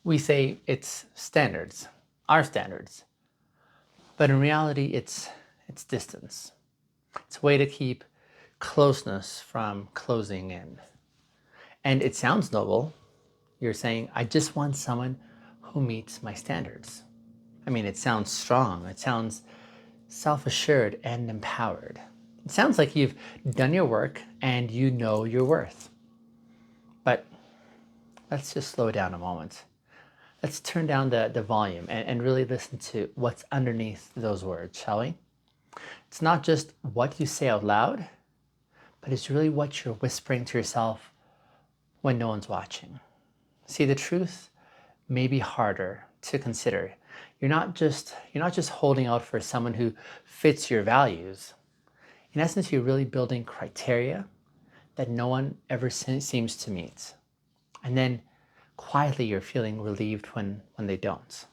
We say it's standards, our standards, but in reality, it's distance. It's a way to keep closeness from closing in. And it sounds noble. You're saying, I just want someone who meets my standards. I mean, it sounds strong. It sounds self-assured and empowered. It sounds like you've done your work and you know your worth. But let's just slow down a moment. Let's turn down the volume and really listen to what's underneath those words, shall we? It's not just what you say out loud, but it's really what you're whispering to yourself when no one's watching. See, the truth may be harder to consider. You're not just holding out for someone who fits your values. In essence, you're really building criteria that no one ever seems to meet. And then quietly you're feeling relieved when they don't.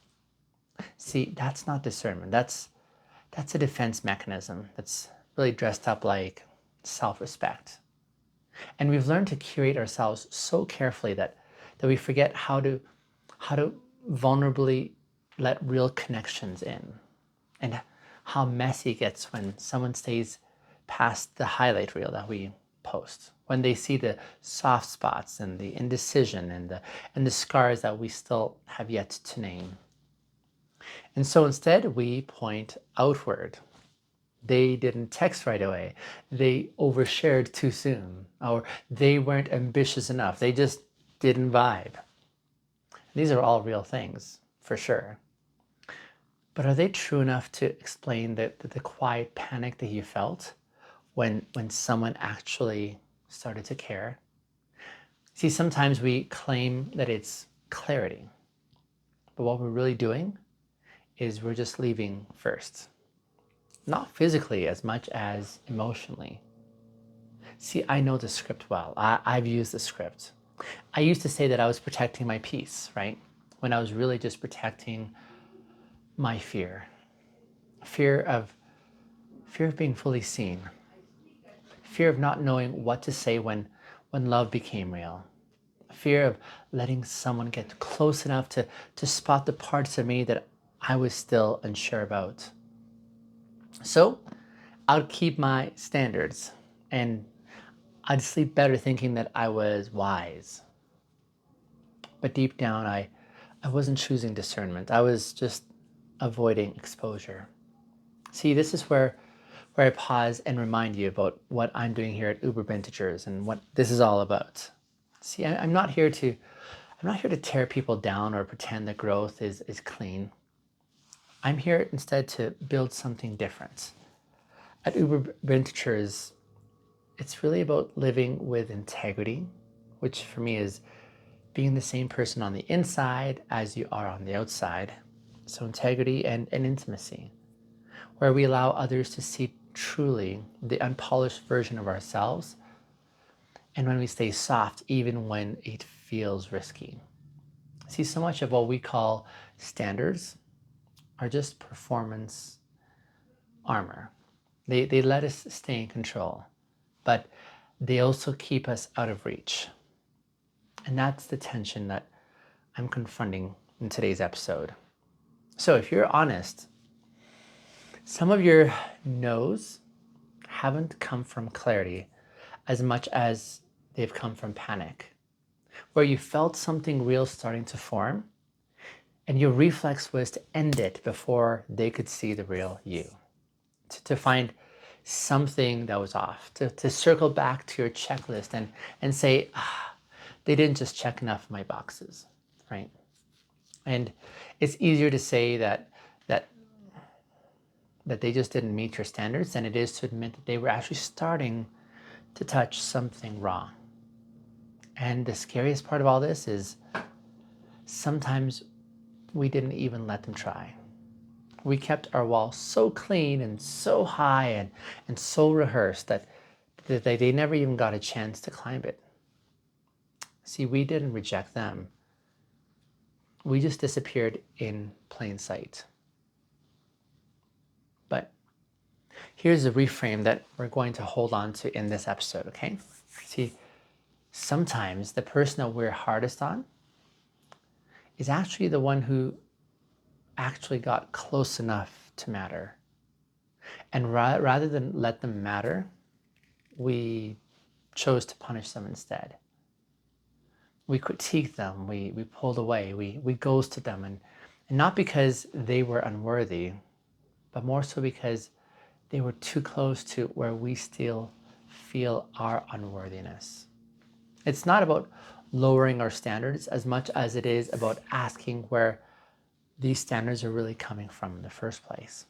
See, that's not discernment. That's a defense mechanism that's really dressed up like self-respect. And we've learned to curate ourselves so carefully that we forget how to vulnerably let real connections in, and how messy it gets when someone stays past the highlight reel that we post, when they see the soft spots and the indecision and the scars that we still have yet to name. And so instead we point outward. They didn't text right away. They overshared too soon, or they weren't ambitious enough. They just didn't vibe. These are all real things, for sure. But are they true enough to explain the quiet panic that you felt when someone actually started to care? See, sometimes we claim that it's clarity, but what we're really doing is we're just leaving first. Not physically as much as emotionally. See, I know the script well. I've used the script. I used to say that I was protecting my peace, right? When I was really just protecting my fear. Fear of being fully seen. Fear of not knowing what to say when love became real. Fear of letting someone get close enough to spot the parts of me that I was still unsure about. So I'd keep my standards and I'd sleep better thinking that I was wise. But deep down, I wasn't choosing discernment. I was just avoiding exposure. See, this is where I pause and remind you about what I'm doing here at Uber Vintagers and what this is all about. See, I'm not here to tear people down or pretend that growth is clean. I'm here instead to build something different. At Uber Vintagers, it's really about living with integrity, which for me is being the same person on the inside as you are on the outside. So integrity and intimacy, where we allow others to see truly the unpolished version of ourselves, and when we stay soft even when it feels risky. See, so much of what we call standards are just performance armor. They let us stay in control, but they also keep us out of reach. And that's the tension that I'm confronting in today's episode. So if you're honest, some of your no's haven't come from clarity as much as they've come from panic, where you felt something real starting to form and your reflex was to end it before they could see the real you, to find something that was off, to circle back to your checklist and say, they didn't just check enough of my boxes, right? And it's easier to say that they just didn't meet your standards than it is to admit that they were actually starting to touch something wrong. And the scariest part of all this is sometimes we didn't even let them try. We kept our wall so clean and so high and so rehearsed that they never even got a chance to climb it. See, we didn't reject them. We just disappeared in plain sight. But here's the reframe that we're going to hold on to in this episode, okay? See, sometimes the person that we're hardest on is actually the one who actually got close enough to matter. And rather than let them matter, we chose to punish them instead. We critiqued them, we pulled away, we ghosted them, and not because they were unworthy, but more so because they were too close to where we still feel our unworthiness. It's not about lowering our standards as much as it is about asking where these standards are really coming from in the first place.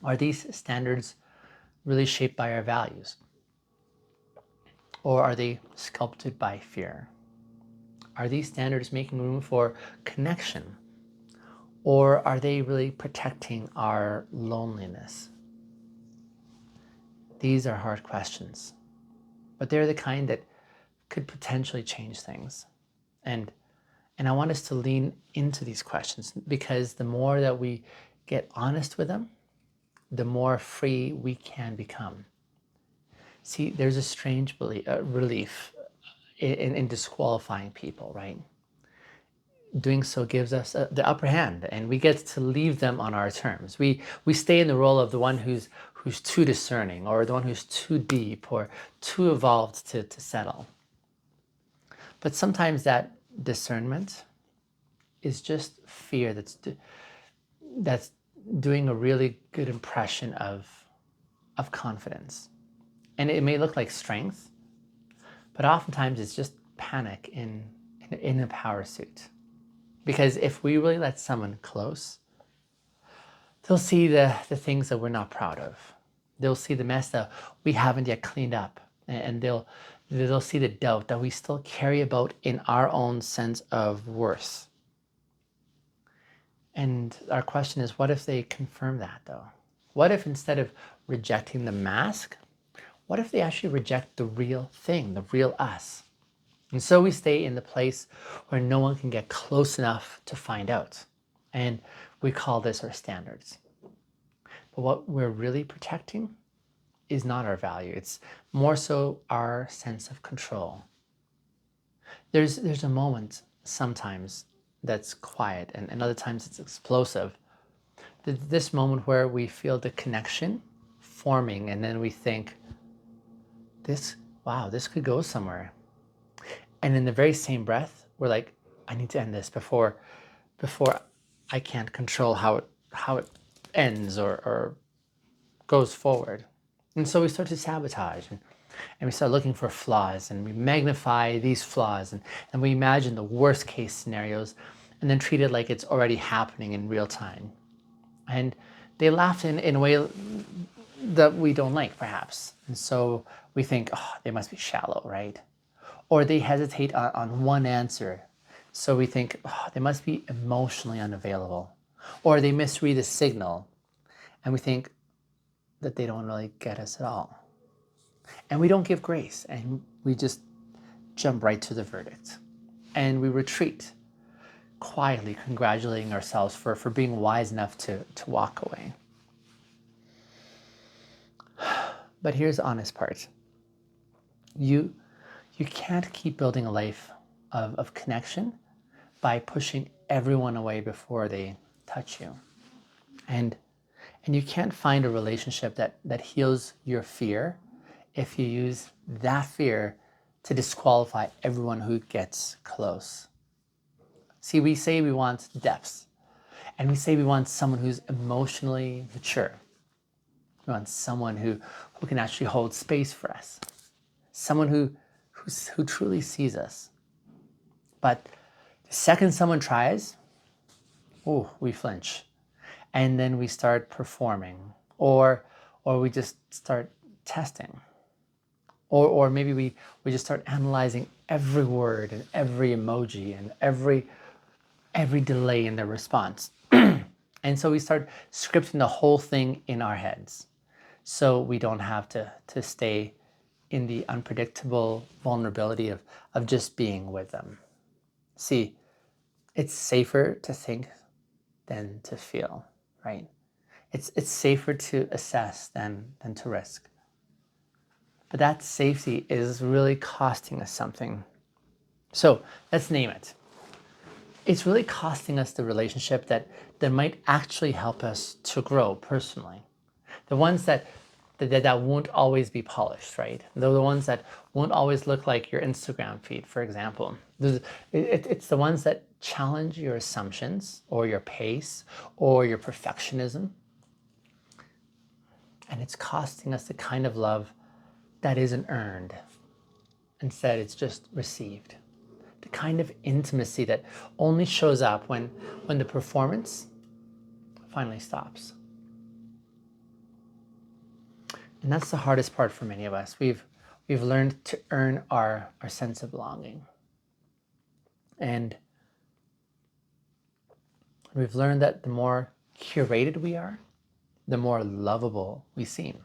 Are these standards really shaped by our values? Or are they sculpted by fear? Are these standards making room for connection? Or are they really protecting our loneliness? These are hard questions, but they're the kind that could potentially change things. And I want us to lean into these questions, because the more that we get honest with them, the more free we can become. See, there's a strange relief in disqualifying people, right? Doing so gives us the upper hand, and we get to leave them on our terms. We stay in the role of the one who's too discerning, or the one who's too deep or too evolved to settle. But sometimes that discernment is just fear that's doing a really good impression of confidence. And it may look like strength, but oftentimes it's just panic in a power suit. Because if we really let someone close, they'll see the things that we're not proud of. They'll see the mess that we haven't yet cleaned up. And they'll see the doubt that we still carry about in our own sense of worth. And our question is, what if they confirm that though? What if instead of rejecting the mask, what if they actually reject the real thing, the real us? And so we stay in the place where no one can get close enough to find out. And we call this our standards. But what we're really protecting is not our value. It's more so our sense of control. There's a moment sometimes that's quiet, and other times it's explosive. This moment where we feel the connection forming, and then we think, wow, this could go somewhere. And in the very same breath, we're like, I need to end this before I can't control how it ends or goes forward. And so we start to sabotage, and we start looking for flaws, and we magnify these flaws, and we imagine the worst case scenarios and then treat it like it's already happening in real time. And they laugh in a way that we don't like, perhaps. And so we think, oh, they must be shallow, right? Or they hesitate on one answer. So we think, oh, they must be emotionally unavailable. Or they misread a signal, and we think that they don't really get us at all. And we don't give grace, and we just jump right to the verdict. And we retreat, quietly congratulating ourselves for being wise enough to walk away. But here's the honest part. You can't keep building a life of connection by pushing everyone away before they touch you. And you can't find a relationship that heals your fear if you use that fear to disqualify everyone who gets close. See, we say we want depth, and we say we want someone who's emotionally mature. We want someone who can actually hold space for us, someone who truly sees us. But the second someone tries, we flinch, and then we start performing, or we just start testing, or maybe we just start analyzing every word and every emoji and every delay in their response. And so we start scripting the whole thing in our heads, so we don't have to stay in the unpredictable vulnerability of just being with them. See, it's safer to think than to feel, right? It's safer to assess than to risk. But that safety is really costing us something. So let's name it. it's really costing us the relationship that might actually help us to grow personally. The ones that won't always be polished, right? They're the ones that won't always look like your Instagram feed, for example. It's the ones that challenge your assumptions or your pace or your perfectionism. And it's costing us the kind of love that isn't earned. Instead, it's just received. The kind of intimacy that only shows up when the performance finally stops. And that's the hardest part for many of us. We've learned to earn our sense of belonging. And we've learned that the more curated we are, the more lovable we seem.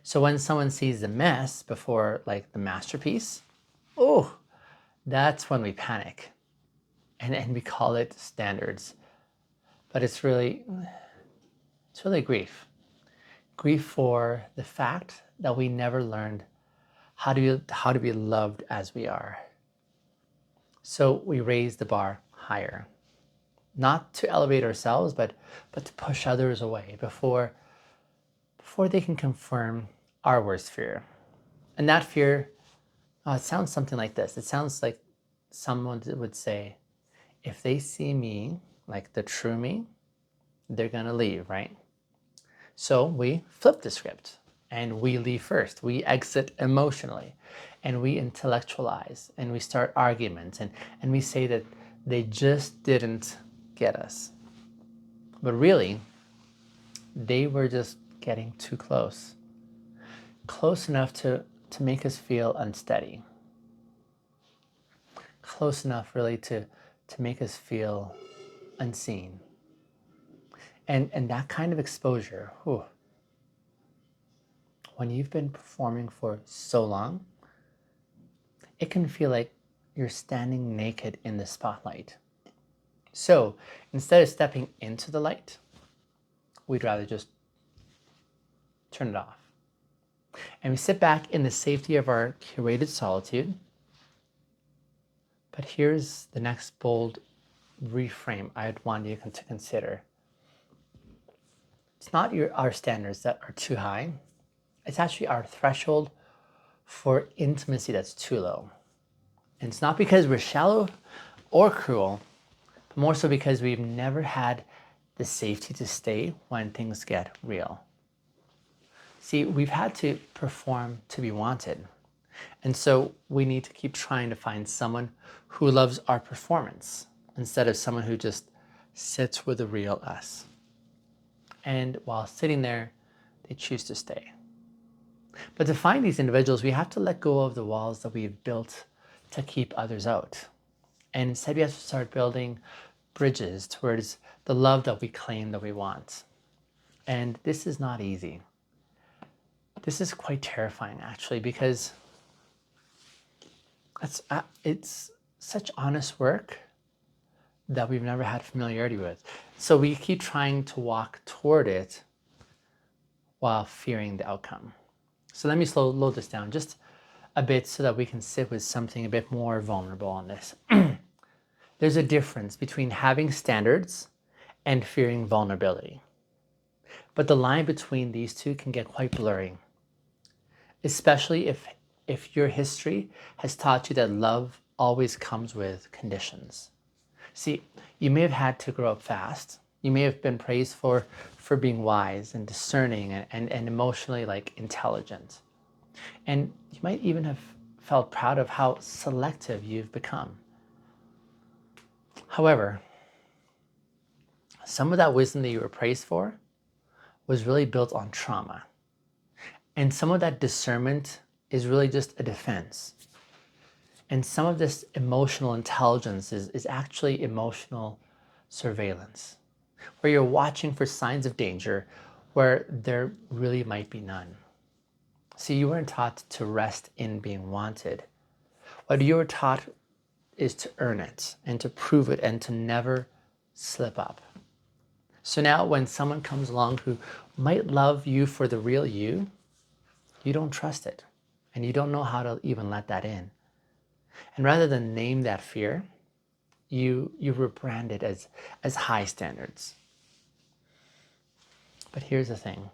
So when someone sees the mess before like the masterpiece, oh, that's when we panic. And we call it standards. But it's really grief. Grief for the fact that we never learned how to be loved as we are. So we raise the bar higher, not to elevate ourselves, but to push others away before they can confirm our worst fear. And that fear, it sounds something like this. It sounds like someone would say, if they see me like the true me, they're gonna leave, right? So we flip the script and we leave first. We exit emotionally and we intellectualize and we start arguments and we say that they just didn't get us. But really, they were just getting too close. Close enough to make us feel unsteady. Close enough really to make us feel unseen. And that kind of exposure, when you've been performing for so long, it can feel like you're standing naked in the spotlight. So instead of stepping into the light, we'd rather just turn it off. And we sit back in the safety of our curated solitude. But here's the next bold reframe I'd want you to consider. It's not our standards that are too high. It's actually our threshold for intimacy that's too low. And it's not because we're shallow or cruel, but more so because we've never had the safety to stay when things get real. See, we've had to perform to be wanted. And so we need to keep trying to find someone who loves our performance instead of someone who just sits with the real us. And while sitting there, they choose to stay. But to find these individuals, we have to let go of the walls that we've built to keep others out. And instead, we have to start building bridges towards the love that we claim that we want. And this is not easy. This is quite terrifying, actually, because it's such honest work that we've never had familiarity with. So we keep trying to walk toward it while fearing the outcome. So let me slow this down just a bit so that we can sit with something a bit more vulnerable on this. There's a difference between having standards and fearing vulnerability. But the line between these two can get quite blurry, especially if your history has taught you that love always comes with conditions. See, you may have had to grow up fast. You may have been praised for being wise and discerning and emotionally intelligent. And you might even have felt proud of how selective you've become. However, some of that wisdom that you were praised for was really built on trauma. And some of that discernment is really just a defense. And some of this emotional intelligence is actually emotional surveillance, where you're watching for signs of danger where there really might be none. See, you weren't taught to rest in being wanted. What you were taught is to earn it and to prove it and to never slip up. So now when someone comes along who might love you for the real you, you don't trust it and you don't know how to even let that in. And rather than name that fear, you were branded as high standards. But here's the thing.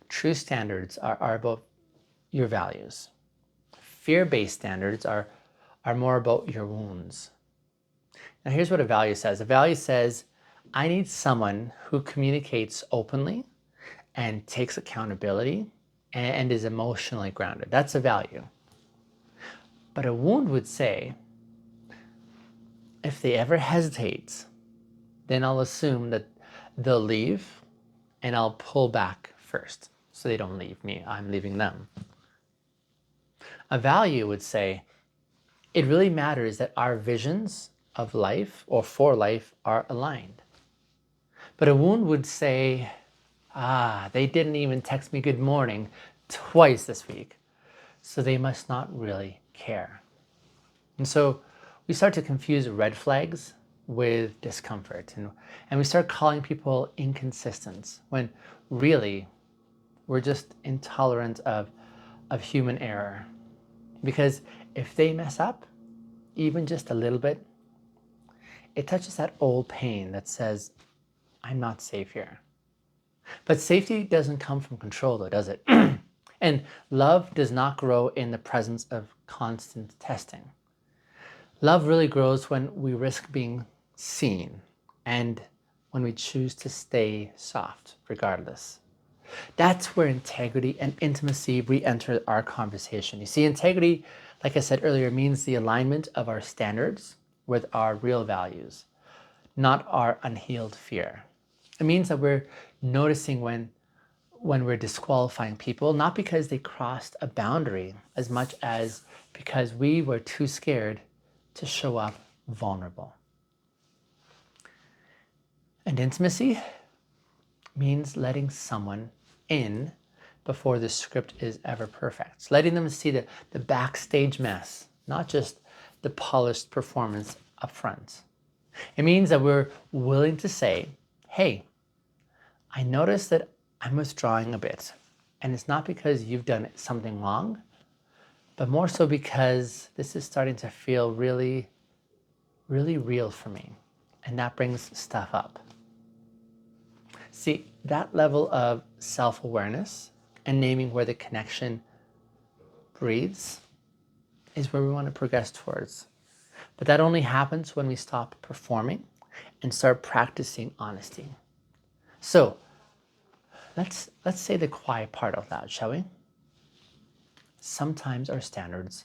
True standards are about your values. Fear-based standards are more about your wounds. Now here's what a value says. A value says, I need someone who communicates openly and takes accountability and is emotionally grounded. That's a value. But a wound would say, if they ever hesitate, then I'll assume that they'll leave and I'll pull back first. So they don't leave me, I'm leaving them. A value would say, it really matters that our visions of life or for life are aligned. But a wound would say, they didn't even text me good morning twice this week, so they must not really care. And so we start to confuse red flags with discomfort, and we start calling people inconsistent when really we're just intolerant of human error. Because if they mess up, even just a little bit, it touches that old pain that says, I'm not safe here. But safety doesn't come from control though, does it? And love does not grow in the presence of constant testing. Love really grows when we risk being seen and when we choose to stay soft regardless. That's where integrity and intimacy re-enter our conversation. You see, integrity, like I said earlier, means the alignment of our standards with our real values, not our unhealed fear. It means that we're noticing when we're disqualifying people, not because they crossed a boundary as much as because we were too scared to show up vulnerable. And intimacy means letting someone in before the script is ever perfect. Letting them see the backstage mess, not just the polished performance up front. It means that we're willing to say, hey, I noticed that I'm withdrawing a bit. And it's not because you've done something wrong, but more so because this is starting to feel really, really real for me. And that brings stuff up. See, that level of self-awareness and naming where the connection breathes is where we want to progress towards. But that only happens when we stop performing and start practicing honesty. So let's say the quiet part out loud, shall we? Sometimes our standards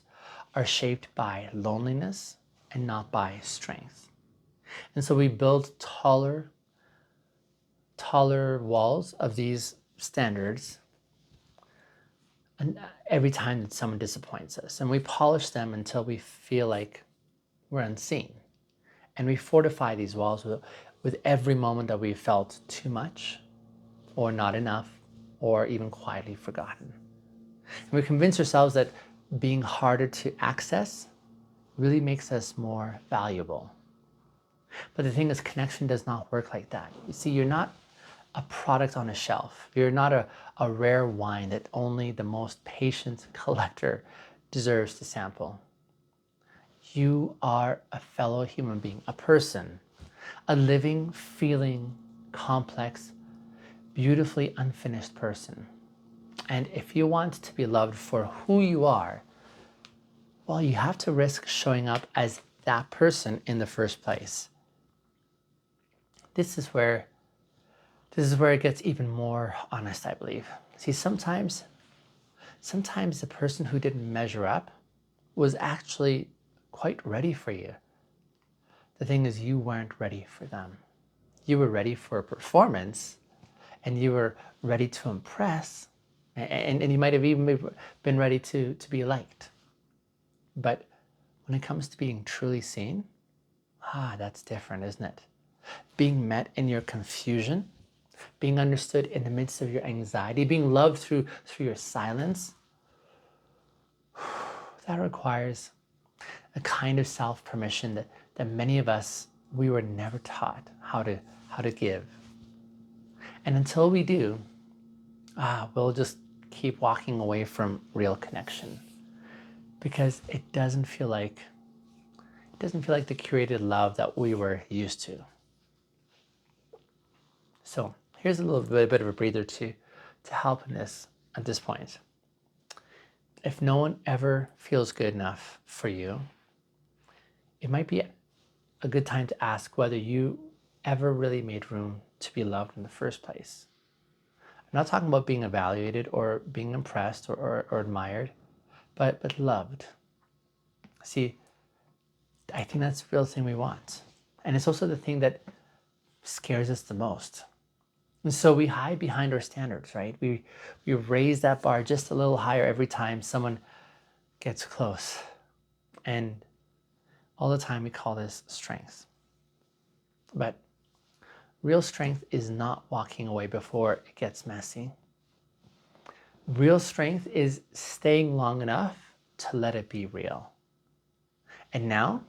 are shaped by loneliness and not by strength. And so we build taller walls of these standards and every time that someone disappoints us. And we polish them until we feel like we're unseen. And we fortify these walls with every moment that we felt too much or not enough or even quietly forgotten. And we convince ourselves that being harder to access really makes us more valuable. But the thing is, connection does not work like that. You see, you're not a product on a shelf. You're not a rare wine that only the most patient collector deserves to sample. You are a fellow human being, a person, a living, feeling, complex, beautifully unfinished person. And if you want to be loved for who you are, well, you have to risk showing up as that person in the first place. This is where it gets even more honest, I believe. See, sometimes the person who didn't measure up was actually quite ready for you. The thing is, you weren't ready for them. You were ready for a performance, and you were ready to impress, and you might have even been ready to be liked. But when it comes to being truly seen, that's different, isn't it? Being met in your confusion, being understood in the midst of your anxiety, being loved through your silence, that requires a kind of self-permission that many of us, we were never taught how to give. And until we do, we'll just keep walking away from real connection because it doesn't feel like doesn't feel like the curated love that we were used to. So here's a little bit of a breather to help in this at this point. If no one ever feels good enough for you, it might be a good time to ask whether you ever really made room to be loved in the first place. I'm not talking about being evaluated or being impressed or admired, but loved. See, I think that's the real thing we want. And it's also the thing that scares us the most. And so we hide behind our standards, right? We raise that bar just a little higher every time someone gets close. And all the time we call this strength. But real strength is not walking away before it gets messy. Real strength is staying long enough to let it be real. And now,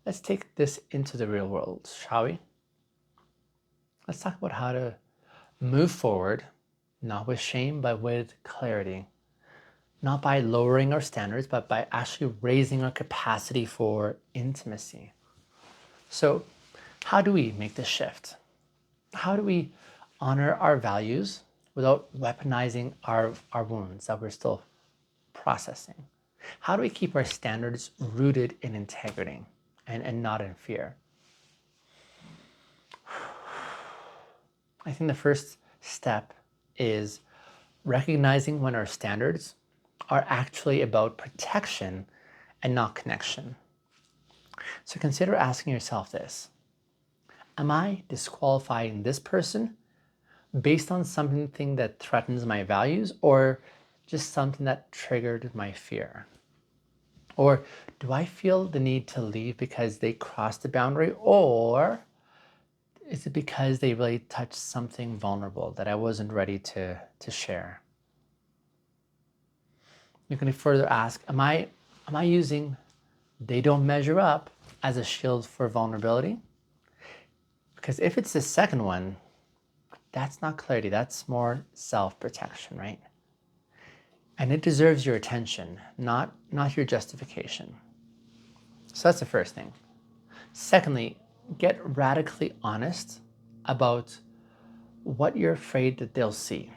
let's take this into the real world, shall we? Let's talk about how to move forward, not with shame, but with clarity. Not by lowering our standards, but by actually raising our capacity for intimacy. So, how do we make this shift? How do we honor our values without weaponizing our wounds that we're still processing? How do we keep our standards rooted in integrity and not in fear? I think the first step is recognizing when our standards are actually about protection and not connection. So consider asking yourself this: am I disqualifying this person based on something that threatens my values, or just something that triggered my fear? Or do I feel the need to leave because they crossed the boundary, or is it because they really touched something vulnerable that I wasn't ready to share? You can further ask, am I using "they don't measure up" as a shield for vulnerability? Because if it's the second one, that's not clarity, that's more self-protection, right? And it deserves your attention, not your justification. So that's the first thing. Secondly, get radically honest about what you're afraid that they'll see.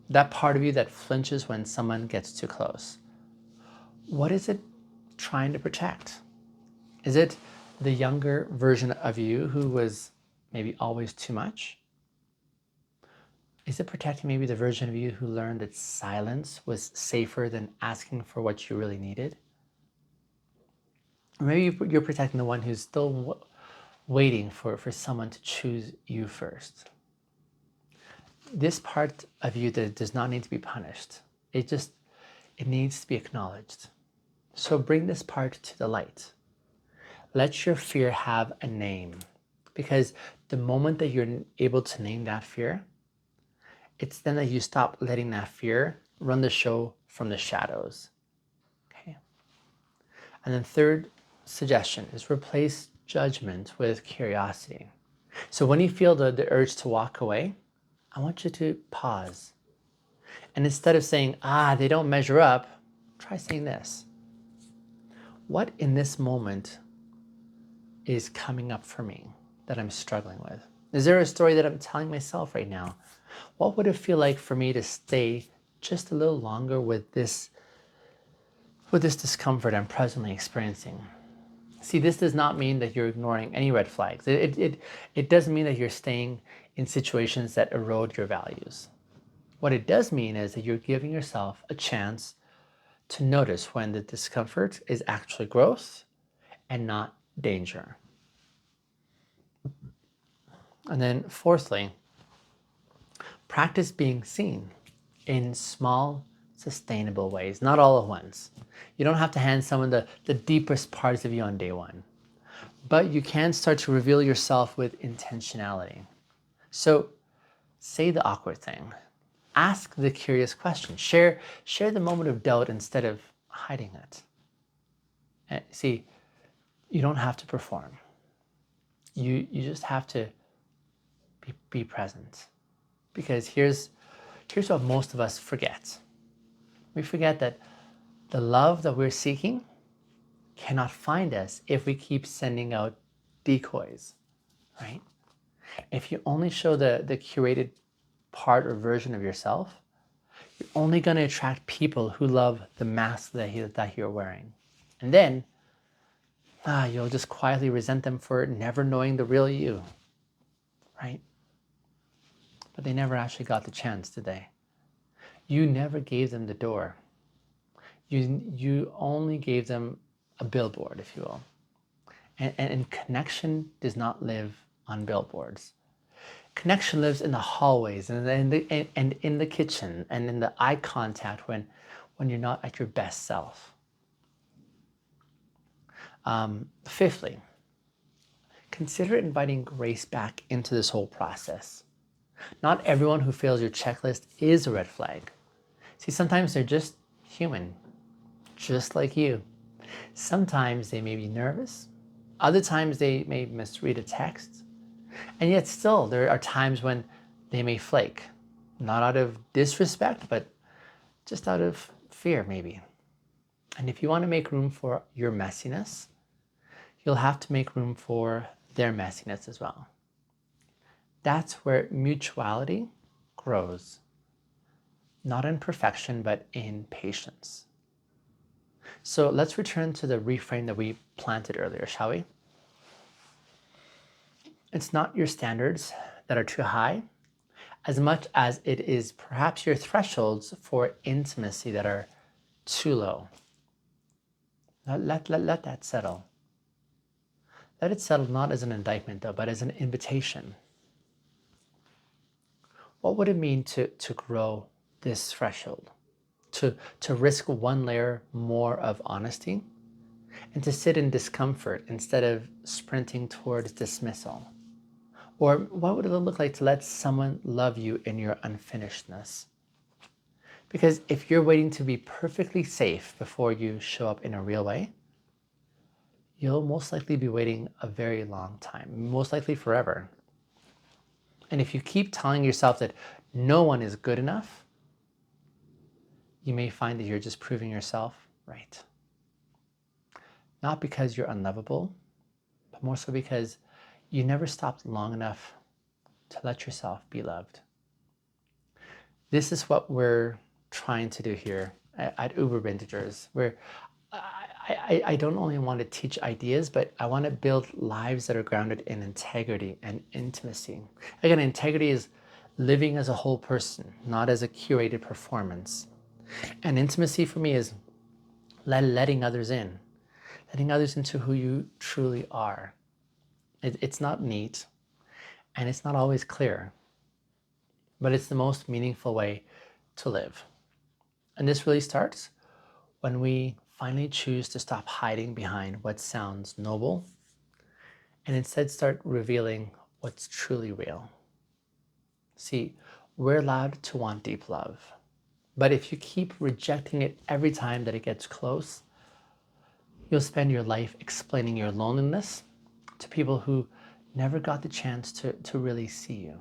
That part of you that flinches when someone gets too close. What is it trying to protect? Is it the younger version of you who was maybe always too much? Is it protecting maybe the version of you who learned that silence was safer than asking for what you really needed? Or maybe you're protecting the one who's still waiting for someone to choose you first. This part of you that does not need to be punished. It needs to be acknowledged. So bring this part to the light. Let your fear have a name, because the moment that you're able to name that fear, it's then that you stop letting that fear run the show from the shadows. Okay. And then third suggestion is replace judgment with curiosity. So when you feel the urge to walk away, I want you to pause. And instead of saying, they don't measure up, try saying this: what in this moment is coming up for me that I'm struggling with? Is there a story that I'm telling myself right now? What would it feel like for me to stay just a little longer with this discomfort I'm presently experiencing? See, this does not mean that you're ignoring any red flags. It doesn't mean that you're staying in situations that erode your values. What it does mean is that you're giving yourself a chance to notice when the discomfort is actually growth and not danger. And then fourthly, practice being seen in small, sustainable ways, not all at once. You don't have to hand someone the deepest parts of you on day one, but you can start to reveal yourself with intentionality. So say the awkward thing. Ask the curious question. Share the moment of doubt instead of hiding it. And see, you don't have to perform. You just have to be present. Because here's what most of us forget. We forget that the love that we're seeking cannot find us if we keep sending out decoys, right? If you only show the curated part or version of yourself, you're only going to attract people who love the mask that you're wearing. And then you'll just quietly resent them for never knowing the real you, right? But they never actually got the chance, did they? You never gave them the door. You only gave them a billboard, if you will. And connection does not live on billboards. Connection lives in the hallways and in the kitchen and in the eye contact when you're not at your best self. Fifthly, consider inviting grace back into this whole process. Not everyone who fails your checklist is a red flag. See, sometimes they're just human, just like you. Sometimes they may be nervous. Other times they may misread a text. And yet still, there are times when they may flake. Not out of disrespect, but just out of fear, maybe. And if you want to make room for your messiness, you'll have to make room for their messiness as well. That's where mutuality grows. Not in perfection, but in patience. So let's return to the reframe that we planted earlier, shall we? It's not your standards that are too high, as much as it is perhaps your thresholds for intimacy that are too low. Let that settle. Let it settle not as an indictment, though, but as an invitation. What would it mean to grow this threshold? To risk one layer more of honesty? And to sit in discomfort instead of sprinting towards dismissal? Or what would it look like to let someone love you in your unfinishedness? Because if you're waiting to be perfectly safe before you show up in a real way, you'll most likely be waiting a very long time, most likely forever. And if you keep telling yourself that no one is good enough, you may find that you're just proving yourself right. Not because you're unlovable, but more so because you never stopped long enough to let yourself be loved. This is what we're trying to do here at Uber Vintagers, where I don't only want to teach ideas, but I want to build lives that are grounded in integrity and intimacy. Again, integrity is living as a whole person, not as a curated performance. And intimacy for me is letting others in, letting others into who you truly are. It's not neat, and it's not always clear, but it's the most meaningful way to live. And this really starts when we finally choose to stop hiding behind what sounds noble and instead start revealing what's truly real. See, we're allowed to want deep love, but if you keep rejecting it every time that it gets close, you'll spend your life explaining your loneliness to people who never got the chance to really see you.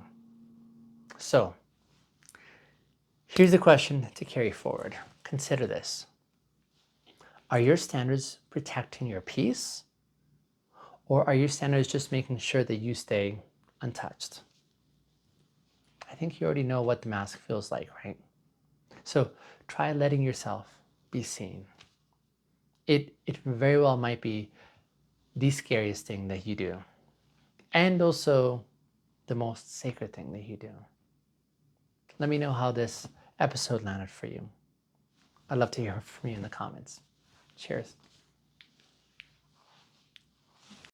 So, here's a question to carry forward. Consider this. Are your standards protecting your peace? Or are your standards just making sure that you stay untouched? I think you already know what the mask feels like, right? So try letting yourself be seen. It very well might be the scariest thing that you do, and also the most sacred thing that you do. Let me know how this episode landed for you. I'd love to hear from you in the comments. Cheers.